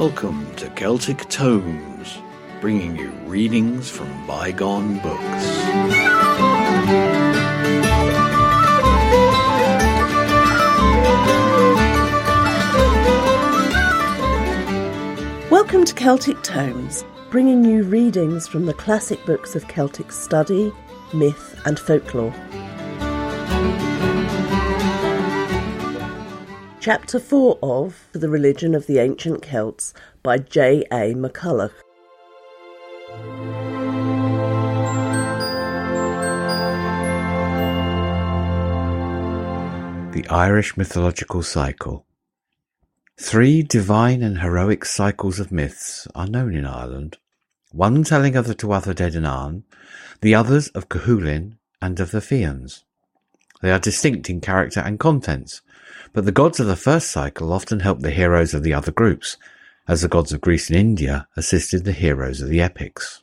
Welcome to Celtic Tomes, bringing you readings from bygone books. Welcome to Celtic Tomes, bringing you readings from the classic books of Celtic study, myth and folklore. Chapter 4 of The Religion of the Ancient Celts by J.A. MacCulloch. The Irish Mythological Cycle. 3 divine and heroic cycles of myths are known in Ireland, one telling of the Tuatha Dé Danann, the others of Cúchulainn and of the Fians. They are distinct in character and contents, but the gods of the first cycle often help the heroes of the other groups, as the gods of Greece and India assisted the heroes of the epics.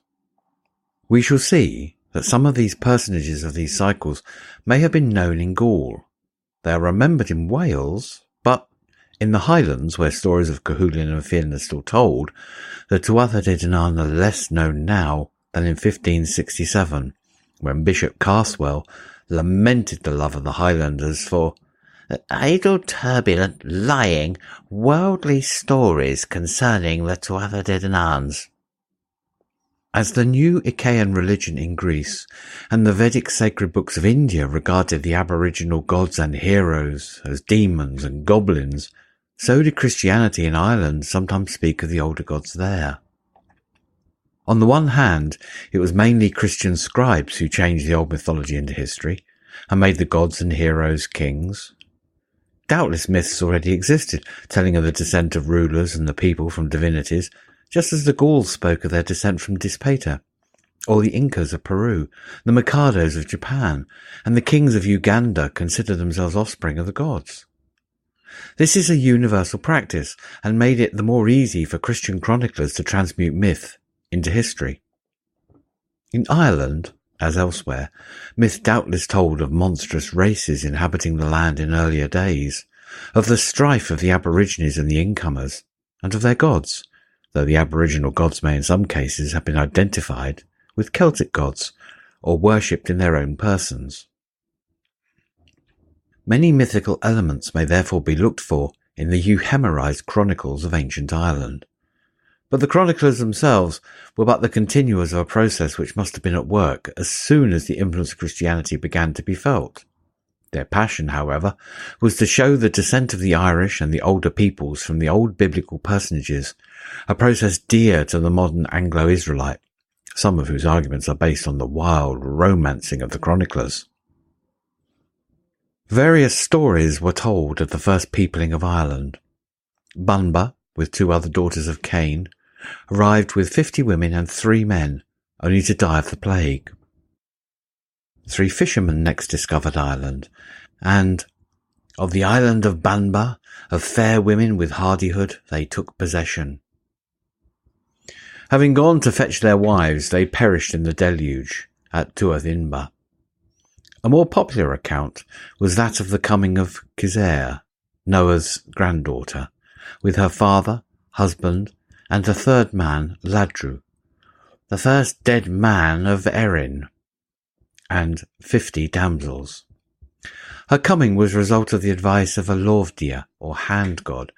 We shall see that some of these personages of these cycles may have been known in Gaul. They are remembered in Wales, but in the Highlands, where stories of Cúchulainn and Fionn are still told, the Tuatha Dé Danann are less known now than in 1567, when Bishop Carsewell lamented the love of the Highlanders for idle, turbulent, lying, worldly stories concerning the Tuatha Dé Dananns. As the new Achaean religion in Greece and the Vedic sacred books of India regarded the aboriginal gods and heroes as demons and goblins, so did Christianity in Ireland sometimes speak of the older gods there. On the one hand, it was mainly Christian scribes who changed the old mythology into history and made the gods and heroes kings. Doubtless myths already existed, telling of the descent of rulers and the people from divinities, just as the Gauls spoke of their descent from Dispater, or the Incas of Peru, the Mikados of Japan, and the kings of Uganda considered themselves offspring of the gods. This is a universal practice, and made it the more easy for Christian chroniclers to transmute myth into history. In Ireland, as elsewhere, myth doubtless told of monstrous races inhabiting the land in earlier days, of the strife of the Aborigines and the incomers, and of their gods, though the Aboriginal gods may in some cases have been identified with Celtic gods, or worshipped in their own persons. Many mythical elements may therefore be looked for in the euhemerised chronicles of ancient Ireland. But the chroniclers themselves were but the continuers of a process which must have been at work as soon as the influence of Christianity began to be felt. Their passion, however, was to show the descent of the Irish and the older peoples from the old biblical personages, a process dear to the modern Anglo-Israelite, some of whose arguments are based on the wild romancing of the chroniclers. Various stories were told of the first peopling of Ireland. Banba, with 2 other daughters of Cain, arrived with 50 women and 3 men, only to die of the plague. 3 fishermen next discovered Ireland, and of the island of Banba, of fair women with hardihood, they took possession. Having gone to fetch their wives, they perished in the deluge at Tuath Inba. A more popular account was that of the coming of Cessair, Noah's granddaughter, with her father, husband, and the 3rd man, Ladru, the first dead man of Erin, and 50 damsels. Her coming was a result of the advice of a laimh-dhia, or hand god,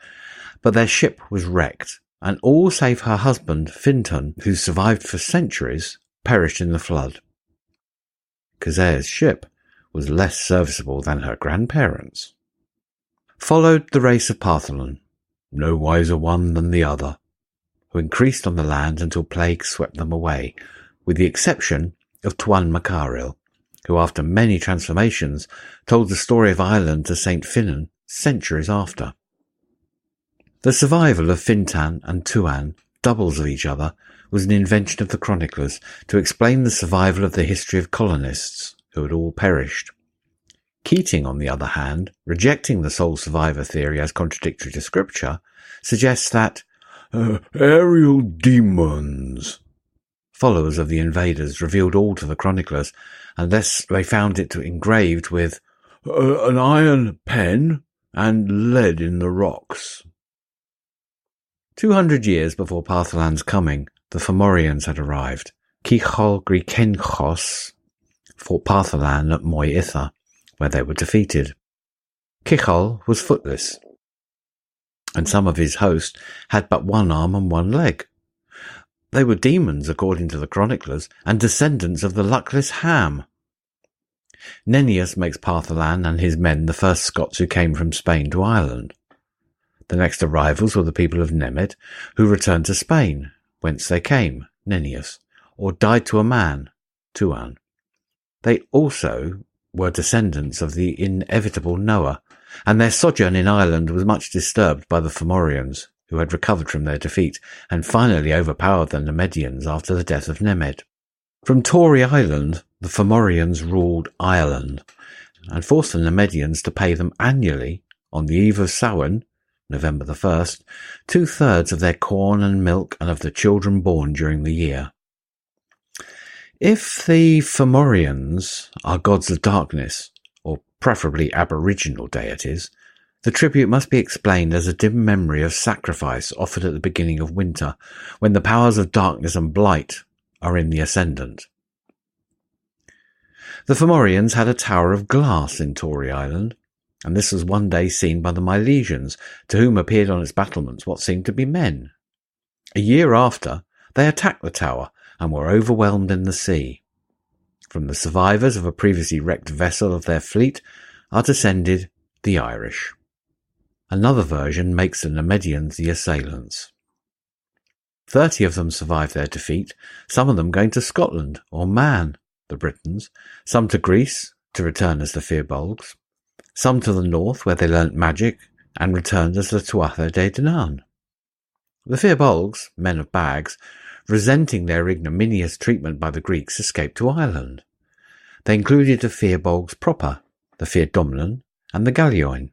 but their ship was wrecked, and all save her husband, Finntain, who survived for centuries, perished in the flood. Cessair's ship was less serviceable than her grandparents. Followed the race of Partholan, no wiser one than the other, who increased on the land until plague swept them away, with the exception of Tuan Caraill, who after many transformations told the story of Ireland to Saint Finnen centuries after. The survival of Finntain and Tuan, doubles of each other, was an invention of the chroniclers to explain the survival of the history of colonists, who had all perished. Keating, on the other hand, rejecting the sole survivor theory as contradictory to scripture, suggests that aerial demons, followers of the invaders, revealed all to the chroniclers, unless they found it engraved with an iron pen and lead in the rocks. 200 years before Partholan's coming, the Fomorians had arrived. Cichol Gricenchos fought Partholan at Itha, where they were defeated. Cichol was footless, and some of his host had but one arm and one leg. They were demons, according to the chroniclers, and descendants of the luckless Ham. Nennius makes Partholan and his men the first Scots who came from Spain to Ireland. The next arrivals were the people of Nemed, who returned to Spain, whence they came, Nennius, or died to a man, Tuan. They also were descendants of the inevitable Noah, and their sojourn in Ireland was much disturbed by the Fomorians, who had recovered from their defeat and finally overpowered the Nemedians after the death of Nemed. From Tory Island, the Fomorians ruled Ireland and forced the Nemedians to pay them annually, on the eve of Samhain, November the 1st, 2/3 of their corn and milk and of the children born during the year. If the Fomorians are gods of darkness, or preferably aboriginal deities, the tribute must be explained as a dim memory of sacrifice offered at the beginning of winter, when the powers of darkness and blight are in the ascendant. The Fomorians had a tower of glass in Tory Island, and this was one day seen by the Milesians, to whom appeared on its battlements what seemed to be men. A year after, they attacked the tower and were overwhelmed in the sea. From the survivors of a previously wrecked vessel of their fleet are descended the Irish. Another version makes the Nemedians the assailants. 30 of them survived their defeat, some of them going to Scotland, or Man, the Britons, some to Greece, to return as the Fir-Bolgs, some to the north, where they learnt magic, and returned as the Tuatha Dé Danann. The Fir-Bolgs, men of bags, resenting their ignominious treatment by the Greeks, escaped to Ireland. They included the Fir-Bolgs proper, the Fir-Domnann, and the Caoilte.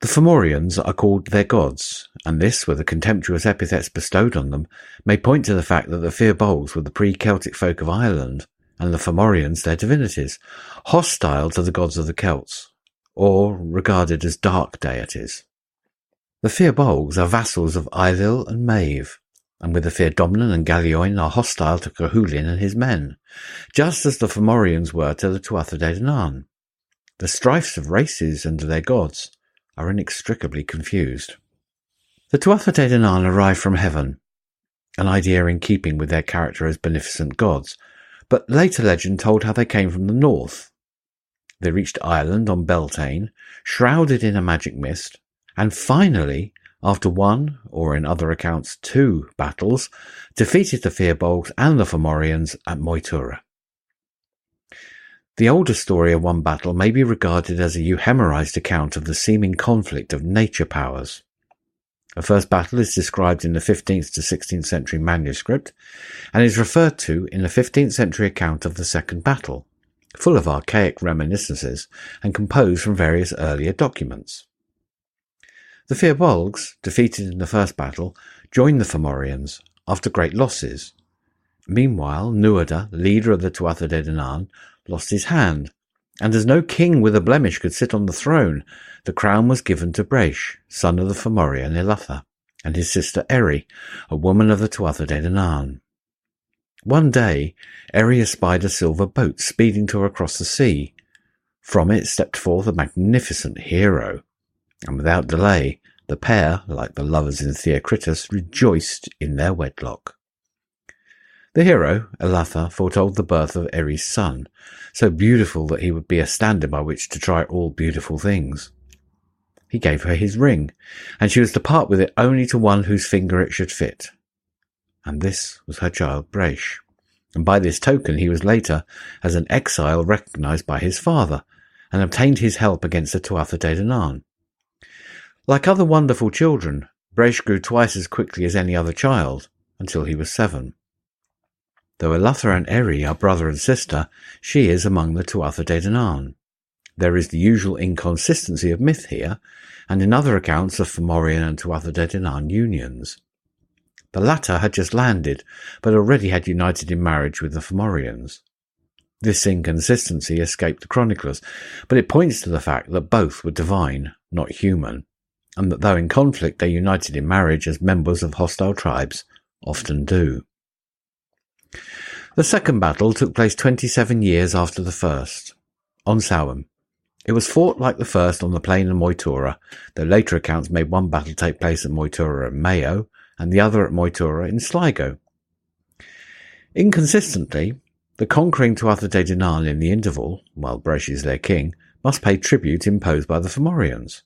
The Fomorians are called their gods, and this, with the contemptuous epithets bestowed on them, may point to the fact that the Fir-Bolgs were the pre-Celtic folk of Ireland, and the Fomorians their divinities, hostile to the gods of the Celts, or regarded as dark deities. The Fir-Bolgs are vassals of Ailill and Maeve, and with the Fir-Domnann and Caoilte are hostile to Cúchulainn and his men, just as the Fomorians were to the Tuatha Dé Danann. The strifes of races and of their gods are inextricably confused. The Tuatha Dé Danann arrived from heaven, an idea in keeping with their character as beneficent gods, but later legend told how they came from the north. They reached Ireland on Beltane, shrouded in a magic mist, and finally, after one, or in other accounts 2, battles, defeated the Fir-Bolgs and the Fomorians at Moytura. The older story of one battle may be regarded as a euhemerized account of the seeming conflict of nature powers. The first battle is described in the 15th to 16th century manuscript, and is referred to in the 15th century account of the second battle, full of archaic reminiscences and composed from various earlier documents. The Fir-Bolgs, defeated in the first battle, joined the Fomorians after great losses. Meanwhile, Nuada, leader of the Tuatha Dé Danann, lost his hand, and as no king with a blemish could sit on the throne, the crown was given to Breich, son of the Fomorian Ilatha, and his sister Eri, a woman of the Tuatha Dé Danann. One day, Eri espied a silver boat speeding to her across the sea. From it stepped forth a magnificent hero, and without delay, the pair, like the lovers in Theocritus, rejoiced in their wedlock. The hero, Ilatha, foretold the birth of Eri's son, so beautiful that he would be a standard by which to try all beautiful things. He gave her his ring, and she was to part with it only to one whose finger it should fit. And this was her child Breich, and by this token he was later, as an exile, recognised by his father, and obtained his help against the Tuatha Dé Danann. Like other wonderful children, Breich grew twice as quickly as any other child, until he was 7. Though Ilatha and Eri are brother and sister, she is among the Tuatha Dé Danann. There is the usual inconsistency of myth here, and in other accounts of Fomorian and Tuatha Dé Danann unions. The latter had just landed, but already had united in marriage with the Fomorians. This inconsistency escaped the chroniclers, but it points to the fact that both were divine, not human, and that though in conflict they united in marriage as members of hostile tribes often do. The second battle took place 27 years after the first, on Samhain. It was fought like the first on the plain of Moytura, though later accounts made one battle take place at Moytura in Mayo and the other at Moytura in Sligo. Inconsistently, the conquering Tuatha Dé Danann in the interval, while Breis is their king, must pay tribute imposed by the Fomorians.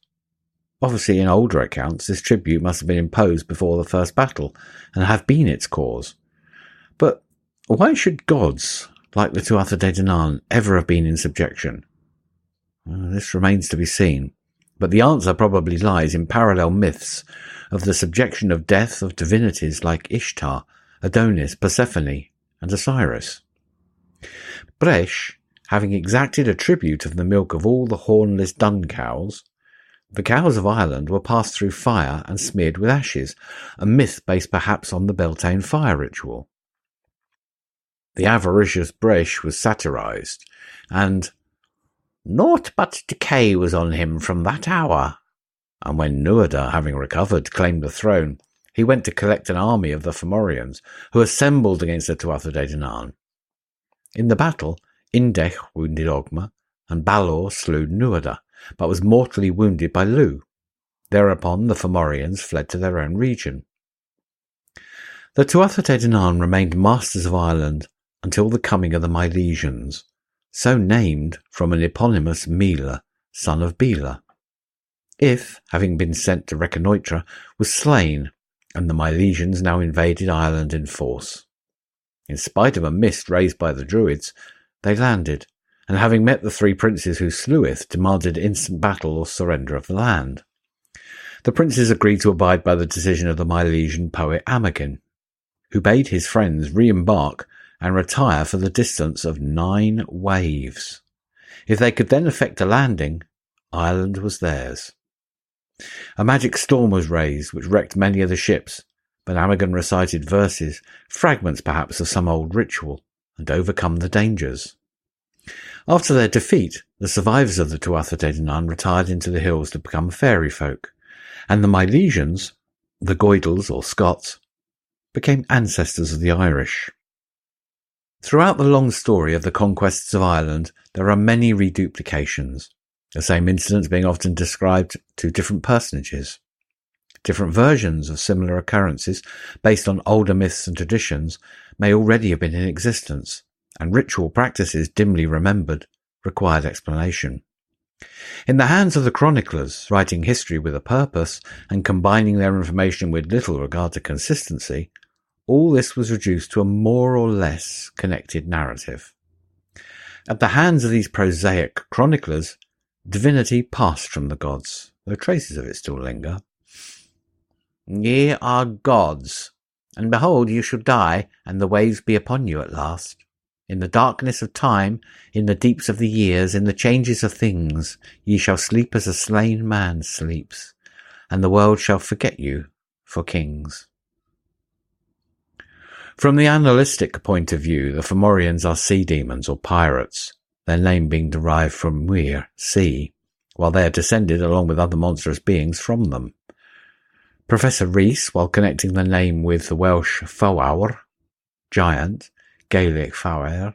Obviously, in older accounts, this tribute must have been imposed before the first battle, and have been its cause. But why should gods, like the Tuatha Dé Danann, ever have been in subjection? Well, this remains to be seen, but the answer probably lies in parallel myths of the subjection of death of divinities like Ishtar, Adonis, Persephone, and Osiris. Breis, having exacted a tribute of the milk of all the hornless dun cows, the cows of Ireland were passed through fire and smeared with ashes, a myth based perhaps on the Beltane fire ritual. The avaricious Breis was satirized, and naught but decay was on him from that hour. And when Nuada, having recovered, claimed the throne, he went to collect an army of the Fomorians, who assembled against the Tuatha Dé Danann. In the battle, Indech wounded Ogma, and Balor slew Nuada, but was mortally wounded by Lu. Thereupon the Fomorians fled to their own region. The Tuatha Dé Danann remained masters of Ireland until the coming of the Milesians, so named from an eponymous Mila, son of Bela. If, having been sent to reconnoitre, was slain, and the Milesians now invaded Ireland in force. In spite of a mist raised by the Druids, they landed, and having met the three princes who slew it, demanded instant battle or surrender of the land. The princes agreed to abide by the decision of the Milesian poet Amagin, who bade his friends re-embark and retire for the distance of 9 waves. If they could then effect a landing, Ireland was theirs. A magic storm was raised, which wrecked many of the ships, but Amagin recited verses, fragments perhaps of some old ritual, and overcome the dangers. After their defeat, the survivors of the Tuatha Dé Danann retired into the hills to become fairy folk, and the Milesians, the Goidels or Scots, became ancestors of the Irish. Throughout the long story of the conquests of Ireland, there are many reduplications, the same incidents being often described to different personages. Different versions of similar occurrences, based on older myths and traditions, may already have been in existence, and ritual practices dimly remembered required explanation. In the hands of the chroniclers, writing history with a purpose and combining their information with little regard to consistency, all this was reduced to a more or less connected narrative. At the hands of these prosaic chroniclers, divinity passed from the gods, though traces of it still linger. Ye are gods, and behold, you shall die, and the waves be upon you at last. In the darkness of time, in the deeps of the years, in the changes of things, ye shall sleep as a slain man sleeps, and the world shall forget you for kings. From the annalistic point of view, the Fomorians are sea demons or pirates, their name being derived from Muir, sea, while they are descended along with other monstrous beings from them. Professor Rhys, while connecting the name with the Welsh Fawr, giant, Gaelic Fawr,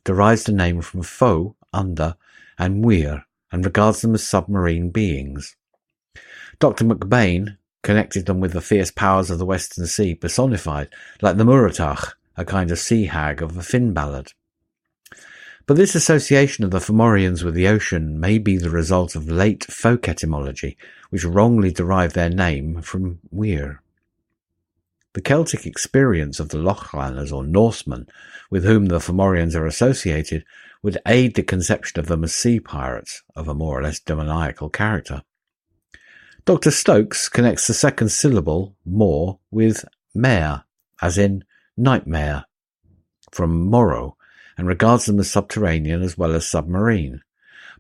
derives the name from Fo, under, and Muir, and regards them as submarine beings. Dr. McBain connected them with the fierce powers of the Western Sea personified, like the Muratach, a kind of sea hag of a Finn ballad. But this association of the Fomorians with the ocean may be the result of late folk etymology, which wrongly derived their name from Weir. The Celtic experience of the Lochlanners or Norsemen, with whom the Fomorians are associated, would aid the conception of them as sea pirates of a more or less demoniacal character. Dr. Stokes connects the second syllable, more, with mare, as in nightmare, from morrow, and regards them as subterranean as well as submarine.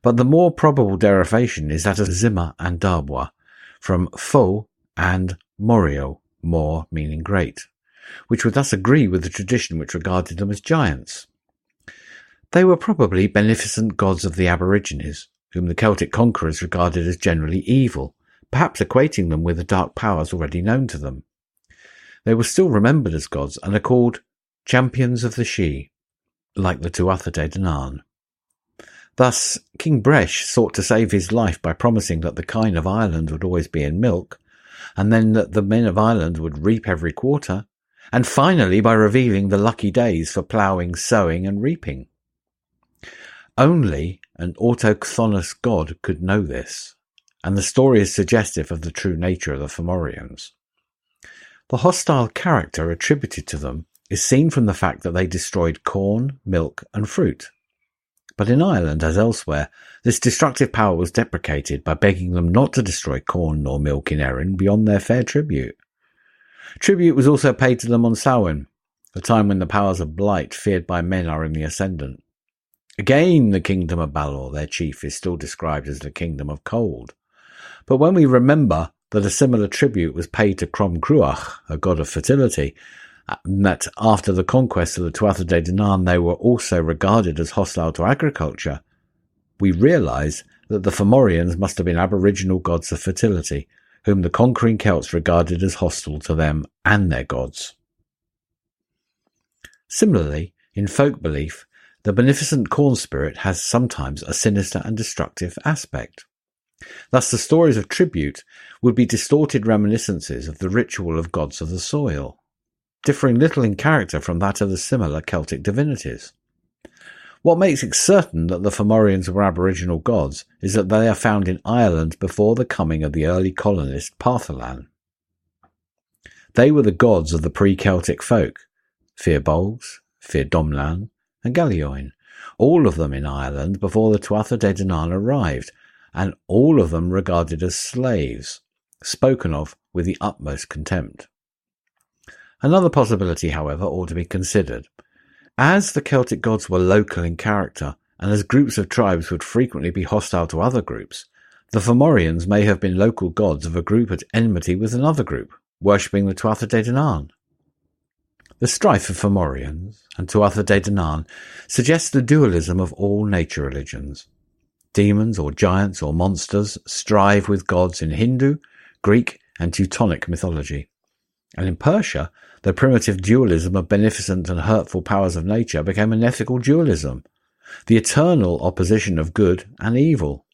But the more probable derivation is that of Zimmer and Darbois, from fo and morio, more meaning great, which would thus agree with the tradition which regarded them as giants. They were probably beneficent gods of the Aborigines, whom the Celtic conquerors regarded as generally evil, perhaps equating them with the dark powers already known to them. They were still remembered as gods and are called champions of the Sidhe, like the Tuatha Dé Danann. Thus, King Breis sought to save his life by promising that the kine of Ireland would always be in milk, and then that the men of Ireland would reap every quarter, and finally by revealing the lucky days for ploughing, sowing and reaping. Only an autochthonous god could know this, and the story is suggestive of the true nature of the Fomorians. The hostile character attributed to them is seen from the fact that they destroyed corn, milk and fruit. But in Ireland, as elsewhere, this destructive power was deprecated by begging them not to destroy corn nor milk in Erin beyond their fair tribute. Tribute was also paid to them on Samhain, a time when the powers of blight feared by men are in the ascendant. Again, the kingdom of Balor, their chief, is still described as the kingdom of cold. But when we remember that a similar tribute was paid to Cromm Cruaich, a god of fertility, and that after the conquest of the Tuatha Dé Danann they were also regarded as hostile to agriculture, we realise that the Fomorians must have been aboriginal gods of fertility, whom the conquering Celts regarded as hostile to them and their gods. Similarly, in folk belief, the beneficent corn spirit has sometimes a sinister and destructive aspect. Thus the stories of tribute would be distorted reminiscences of the ritual of gods of the soil, differing little in character from that of the similar Celtic divinities. What makes it certain that the Fomorians were aboriginal gods is that they are found in Ireland before the coming of the early colonist Partholan. They were the gods of the pre-Celtic folk, Fir-Bolgs, Fir-Domnann and Cailín, all of them in Ireland before the Tuatha Dé Danann arrived, and all of them regarded as slaves, spoken of with the utmost contempt. Another possibility, however, ought to be considered. As the Celtic gods were local in character, and as groups of tribes would frequently be hostile to other groups, the Fomorians may have been local gods of a group at enmity with another group, worshipping the Tuatha Dé Danann. The strife of Fomorians and Tuatha Dé Danann suggests the dualism of all nature religions. Demons or giants or monsters strive with gods in Hindu, Greek and Teutonic mythology. And in Persia, the primitive dualism of beneficent and hurtful powers of nature became an ethical dualism, the eternal opposition of good and evil.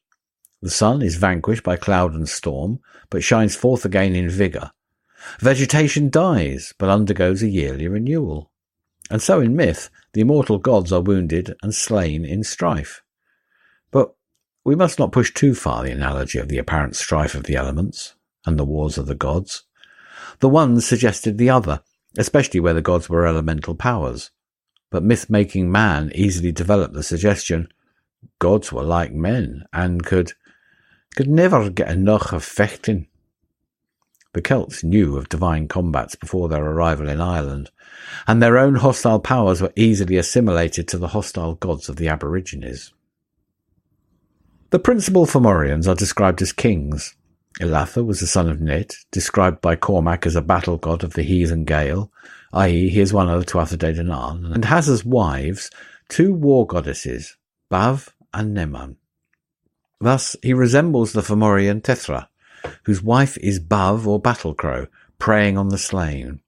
The sun is vanquished by cloud and storm, but shines forth again in vigour. Vegetation dies, but undergoes a yearly renewal. And so in myth, the immortal gods are wounded and slain in strife. But we must not push too far the analogy of the apparent strife of the elements and the wars of the gods. The one suggested the other, especially where the gods were elemental powers. But myth-making man easily developed the suggestion gods were like men and could never get enough of fechting. The Celts knew of divine combats before their arrival in Ireland, and their own hostile powers were easily assimilated to the hostile gods of the Aborigines. The principal Fomorians are described as kings. Ilatha was the son of Ned, described by Cormac as a battle god of the heathen Gael, i.e. he is one of the Tuatha Dé Danann, and has as wives two war goddesses, Bav and Nemed. Thus he resembles the Fomorian Tethra, whose wife is Bav or battle crow, preying on the slain.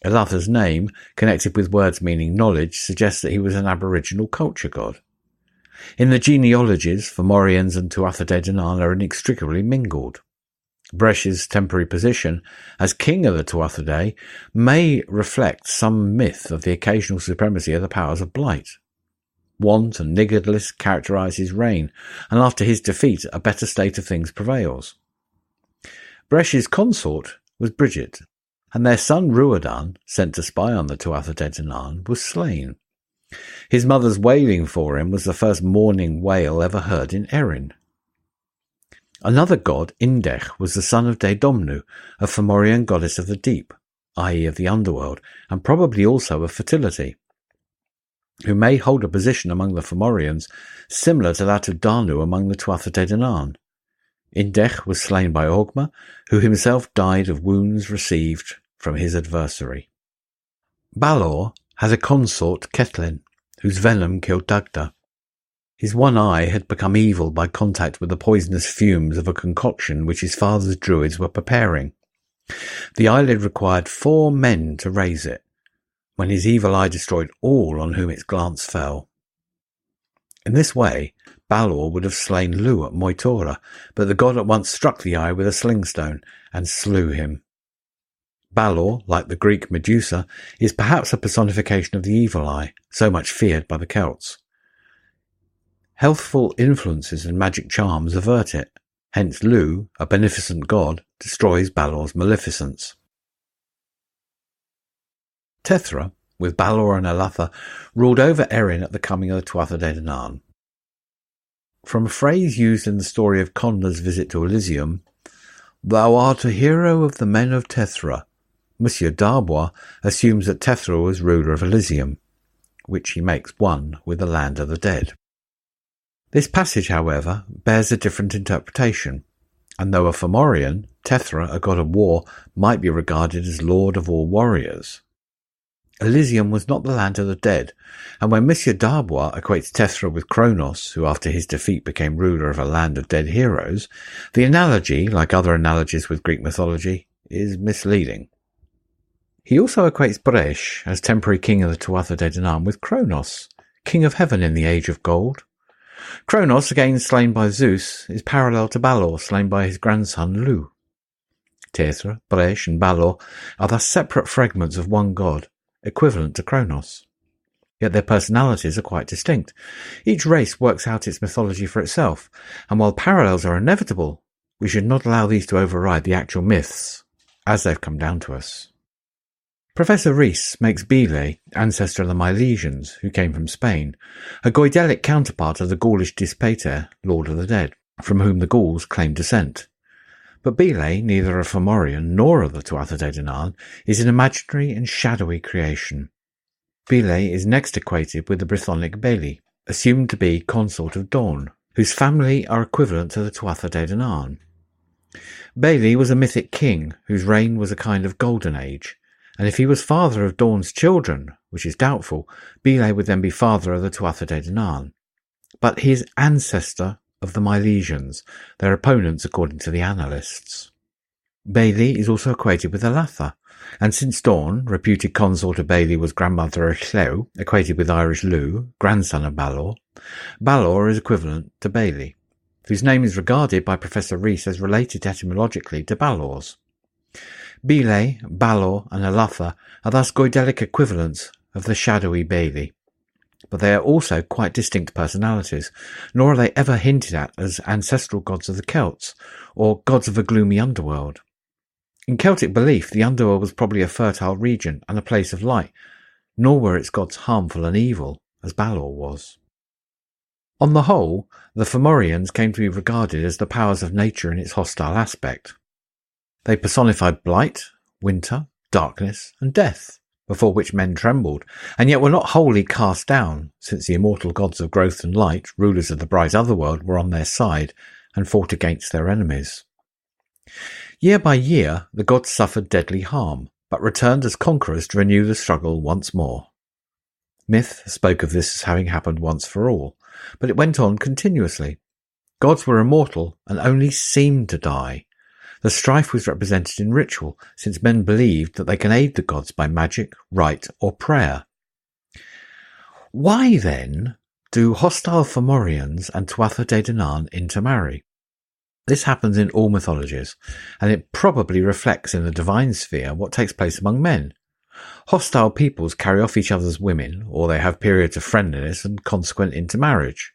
Ilatha's name, connected with words meaning knowledge, suggests that he was an aboriginal culture god. In the genealogies, Fomorians and Tuatha Dé Danann are inextricably mingled. Breis's temporary position as king of the Tuatha Dé may reflect some myth of the occasional supremacy of the powers of blight. Want and niggardliness characterise his reign, and after his defeat a better state of things prevails. Breis's consort was Bridget, and their son Ruadan, sent to spy on the Tuatha Dé Danann, was slain. His mother's wailing for him was the first mourning wail ever heard in Erin. Another god, Indech, was the son of Déa Domnu, a Fomorian goddess of the deep, i.e. of the underworld, and probably also of fertility, who may hold a position among the Fomorians similar to that of Danu among the Tuatha Dé Danann. Indech was slain by Ogma, who himself died of wounds received from his adversary. Balor has a consort, Cúchulainn, whose venom killed Dagda. His one eye had become evil by contact with the poisonous fumes of a concoction which his father's druids were preparing. The eyelid required 4 men to raise it, when his evil eye destroyed all on whom its glance fell. In this way, Balor would have slain Lu at Moitora, but the god at once struck the eye with a slingstone and slew him. Balor, like the Greek Medusa, is perhaps a personification of the evil eye, so much feared by the Celts. Healthful influences and magic charms avert it, hence Lu, a beneficent god, destroys Balor's maleficence. Tethra, with Balor and Elatha, ruled over Erin at the coming of the Tuatha Dé Danann. From a phrase used in the story of Conda's visit to Elysium, "Thou art a hero of the men of Tethra," Monsieur Darbois assumes that Tethra was ruler of Elysium, which he makes one with the land of the dead. This passage, however, bears a different interpretation, and though a Fomorian, Tethra, a god of war, might be regarded as lord of all warriors. Elysium was not the land of the dead, and when Monsieur Darbois equates Tethra with Kronos, who after his defeat became ruler of a land of dead heroes, the analogy, like other analogies with Greek mythology, is misleading. He also equates Bresh, as temporary king of the Tuatha Dé Danann, with Kronos, king of heaven in the Age of Gold. Kronos, again slain by Zeus, is parallel to Balor, slain by his grandson Lu. Tethra, Bresh, and Balor are thus separate fragments of one god, equivalent to Kronos. Yet their personalities are quite distinct. Each race works out its mythology for itself, and while parallels are inevitable, we should not allow these to override the actual myths, as they've come down to us. Professor Rees makes Bele, ancestor of the Milesians, who came from Spain, a Goidelic counterpart of the Gaulish Dispater, Lord of the Dead, from whom the Gauls claimed descent. But Bele, neither a Fomorian nor of the Tuatha Dé Danann, is an imaginary and shadowy creation. Bele is next equated with the Brythonic Beli, assumed to be consort of Dawn, whose family are equivalent to the Tuatha Dé Danann. Beli was a mythic king whose reign was a kind of golden age, and if he was father of Dawn's children, which is doubtful, Bele would then be father of the Tuatha Dé Danann. But he is ancestor of the Milesians, their opponents according to the annalists. Bele is also equated with Elatha, and since Dawn, reputed consort of Bele, was grandmother of Llew, equated with Irish Lu, grandson of Balor, Balor is equivalent to Bele, whose name is regarded by Professor Rees as related etymologically to Balor's. Bele, Balor, and Elatha are thus Goidelic equivalents of the shadowy Bele, but they are also quite distinct personalities, nor are they ever hinted at as ancestral gods of the Celts, or gods of a gloomy underworld. In Celtic belief, the underworld was probably a fertile region and a place of light, nor were its gods harmful and evil, as Balor was. On the whole, the Fomorians came to be regarded as the powers of nature in its hostile aspect. They personified blight, winter, darkness, and death, before which men trembled, and yet were not wholly cast down, since the immortal gods of growth and light, rulers of the bright otherworld, were on their side and fought against their enemies. Year by year, the gods suffered deadly harm, but returned as conquerors to renew the struggle once more. Myth spoke of this as having happened once for all, but it went on continuously. Gods were immortal and only seemed to die. The strife was represented in ritual, since men believed that they can aid the gods by magic, rite, or prayer. Why, then, do hostile Fomorians and Tuatha Dé Danann intermarry? This happens in all mythologies, and it probably reflects in the divine sphere what takes place among men. Hostile peoples carry off each other's women, or they have periods of friendliness and consequent intermarriage.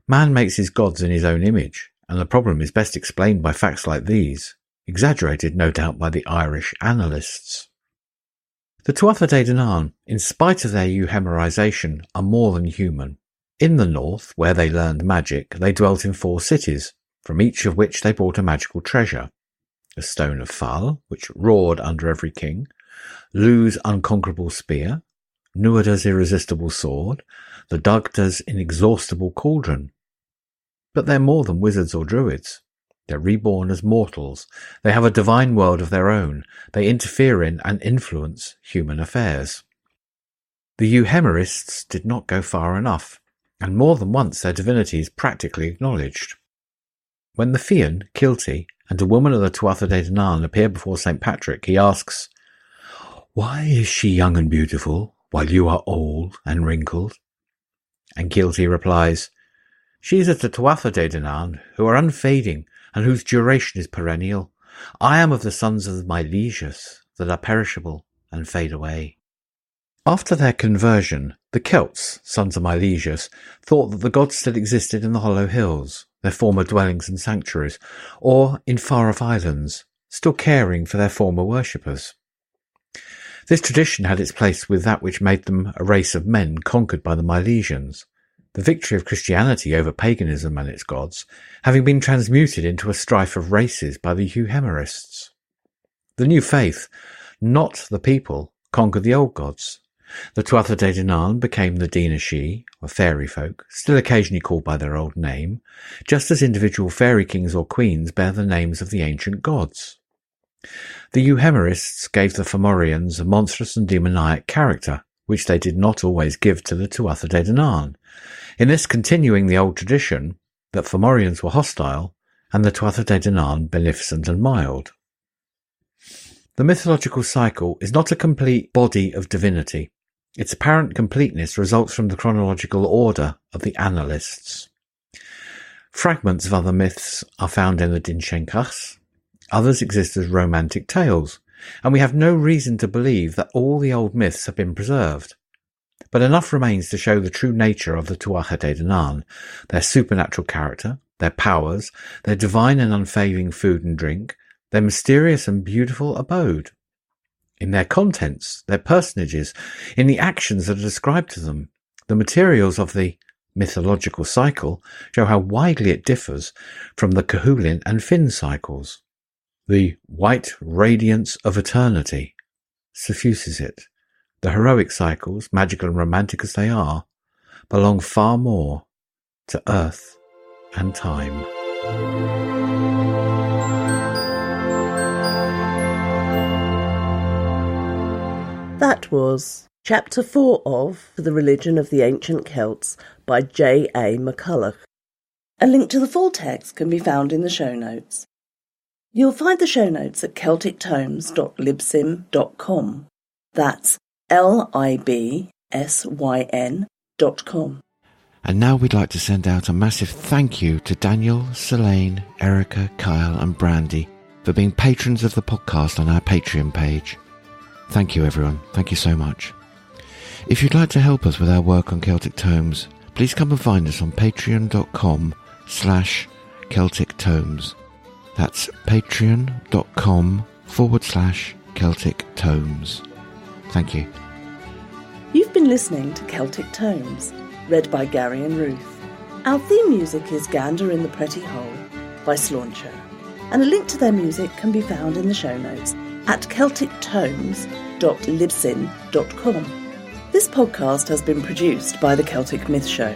Man makes his gods in his own image, and the problem is best explained by facts like these, exaggerated no doubt by the Irish annalists. The Tuatha Dé Danann, in spite of their euhemerisation, are more than human. In the north, where they learned magic, they dwelt in 4 cities, from each of which they brought a magical treasure. The Stone of Fal, which roared under every king, Lu's unconquerable spear, Nuada's irresistible sword, the Dagda's inexhaustible cauldron. But they're more than wizards or druids. They're reborn as mortals. They have a divine world of their own. They interfere in and influence human affairs. The euhemerists did not go far enough. and more than once their divinity is practically acknowledged. When the Fian Caoilte and a woman of the Tuatha Dé Danann appear before St. Patrick, he asks, "Why is she young and beautiful, while you are old and wrinkled?" And Caoilte replies, "She is of the Tuatha Dé Danann, who are unfading and whose duration is perennial. I am of the sons of my lieges, that are perishable and fade away." After their conversion, the Celts, sons of my lieges, thought that the gods still existed in the hollow hills, their former dwellings and sanctuaries, or in far-off islands, still caring for their former worshippers. This tradition had its place with that which made them a race of men conquered by the Milesians, the victory of Christianity over paganism and its gods having been transmuted into a strife of races by the Euhemerists. The new faith, not the people, conquered the old gods. The Tuatha Dé Danann became the Dinashi, or fairy folk, still occasionally called by their old name, just as individual fairy kings or queens bear the names of the ancient gods. The Euhemerists gave the Fomorians a monstrous and demoniac character, which they did not always give to the Tuatha Dé Danann, in this continuing the old tradition that Fomorians were hostile and the Tuatha Dé Danann beneficent and mild. The mythological cycle is not a complete body of divinity. Its apparent completeness results from the chronological order of the annalists. Fragments of other myths are found in the Dinchencas, others exist as romantic tales, and we have no reason to believe that all the old myths have been preserved. But enough remains to show the true nature of the Tuatha Dé Danann, their supernatural character, their powers, their divine and unfailing food and drink, their mysterious and beautiful abode. In their contents, their personages, in the actions that are described to them, the materials of the mythological cycle show how widely it differs from the Cúchulainn and Finn cycles. The white radiance of eternity suffuses it. The heroic cycles, magical and romantic as they are, belong far more to earth and time. That was Chapter 4 of The Religion of the Ancient Celts by J. A. MacCulloch. A link to the full text can be found in the show notes. You'll find the show notes at celtictomes.libsyn.com. That's LIBSYN.com. And now we'd like to send out a massive thank you to Daniel, Selene, Erica, Kyle and Brandy for being patrons of the podcast on our Patreon page. Thank you everyone, thank you so much. If you'd like to help us with our work on Celtic Tomes, please come and find us on patreon.com/Celtic Tomes. That's patreon.com/Celtic Tomes. Thank you. You've been listening to Celtic Tomes, read by Gary and Ruth. Our theme music is Gander in the Pretty Hole by Slauncher, and a link to their music can be found in the show notes at celtictomes.libsyn.com. This podcast has been produced by the Celtic Myth Show.